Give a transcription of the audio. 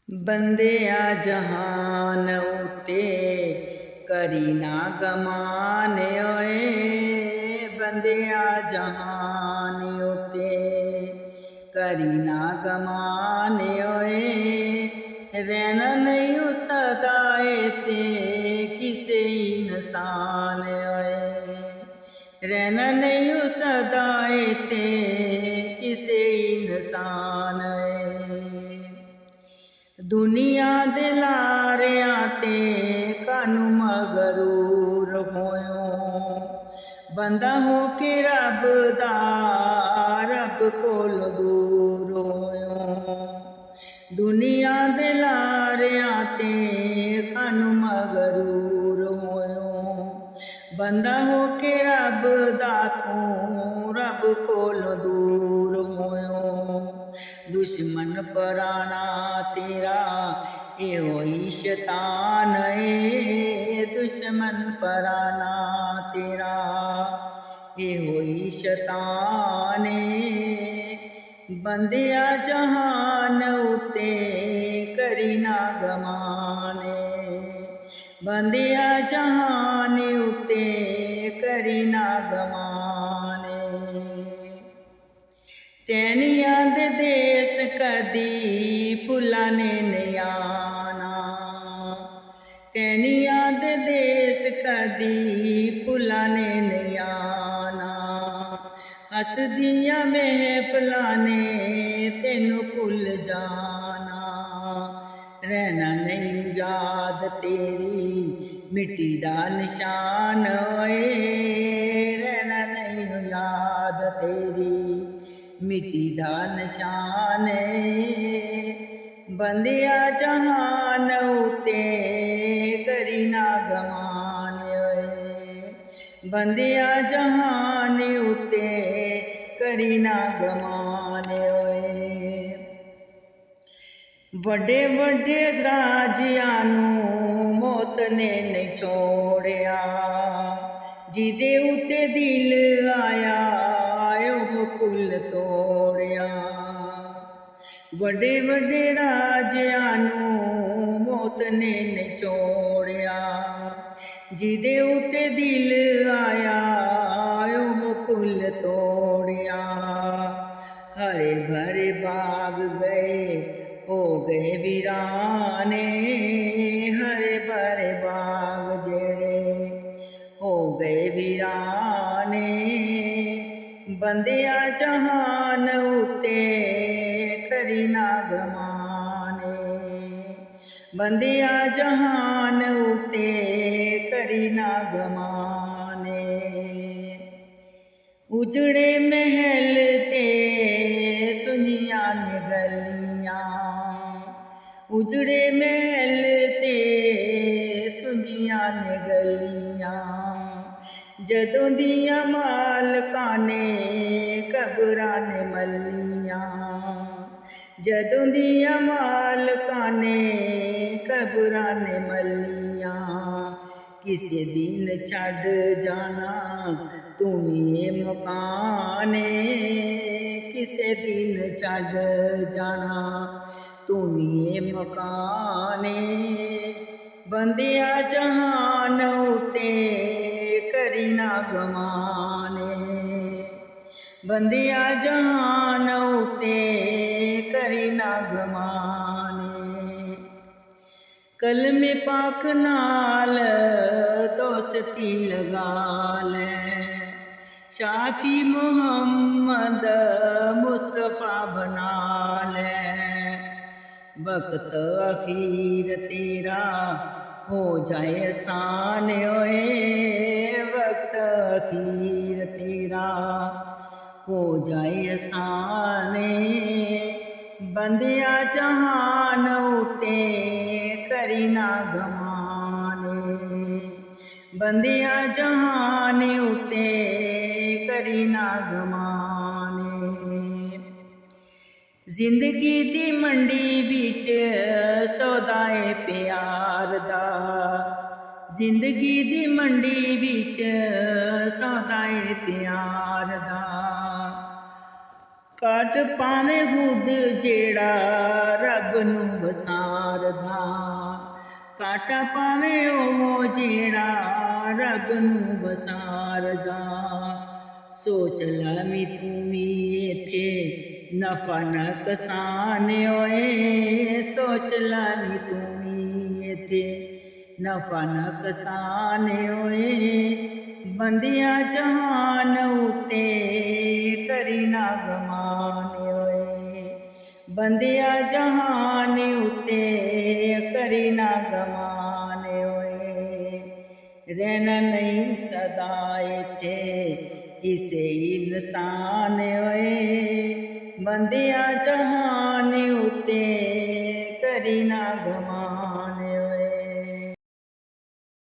बंदिया जहान उते करी ना गमान ओए। बंदिया जहान उते करी ना गमान ओए। रहना नहीं सदाए ते किसे इंसान ओए। रहना नहीं सदाए ते किसे इंसान ओए। दुनिया दे लारियां ते कानू मगरूर होयो। बंदा हो के रब दा रब कोल दूर होयो। दुनिया दे लारियां ते कानू मगरूर होयो। बंदा हो के रब दा तू रब कोल दूर होयो। दुश्मन पराना तेरा एहो ही शैतान है। दुश्मन पराना तेरा एहो ही शैतान है। बंदिया जहान उते करी ना गमान। बंदिया जहान उते करी ना गमान। टहनिया दे देस कदी भुलाने नहीं आना। टहनिया दे देस कदी भुलाने नहीं आना। हसदिया महफिलां ने तेनू भुल जाना। रहना नहीं याद तेरी मिट्टी दा निशान ओए। रहना नहीं याद तेरी मिट्टी दा निशान है। बंदिया जहान उते करी ना गमान ओए। बंदिया जहान उते करी ना गमान ओए। वड्डे वड्डे राजियां नू मौत ने नहीं छोड़िया। जिदे उते दिल आया ओह फुल तोड़िया। वड्डे वड्डे राजियां नू मौत ने नहीं छोड़िया। जिदे उते दिल आया ओह फुल तोड़िया। हरे भरे बाग गए हो गए वीराने। हरे भरे बाग जेड़े हो गए वीराने। बंदिया जहान उते करी ना गमान। बंदिया जहान उते करी ना गमान। उजड़े महल ते सुनिया ने गलियां। उजड़े महल ते सुनिया ने गलियां। जदों दिया मालकां ने कबरां ने मलियां। जदों दिया मालकां ने कबरां ने मलियां। किसे दिन छड़ जाना तू ये मकान। किसे दिन छड़ जाना तू ये मकान। बंदिया जहान उते करी ना गमान। बंदिया जहान उते करी ना गमान। कलमे पाक नाल दोस्ती लगा ले। शाफी मुहम्मद मुस्तफा बना ले। वक्त अखीर तेरा हो जाए आसान ओए। वक्त अखीर तेरा हो जाए आसान। बंदिया जहान उते करी ना गमान। बंदिया जहान उते करी ना गमान। जिंदगी दी मंडी विच सौदाए प्यार दा। जिंदगी दी मंडी विच सौदाए प्यार दा। काट पावे खुद जेड़ा रब नू वसारदा, काटा पावे ओ जेड़ा रब नू वसारदा। सोच ला तू भी इत्थे नफा नुकसान होए, सोच ला तू भी इत्थे नफा नुकसान होए। बंदिया जहान उते करी ना गमान होए, बंदिया जहान उते करी ना गमान होए। रहना नहीं सदा इत्थे किसे इंसान होए, बंदिया जहान उते करी ना गमान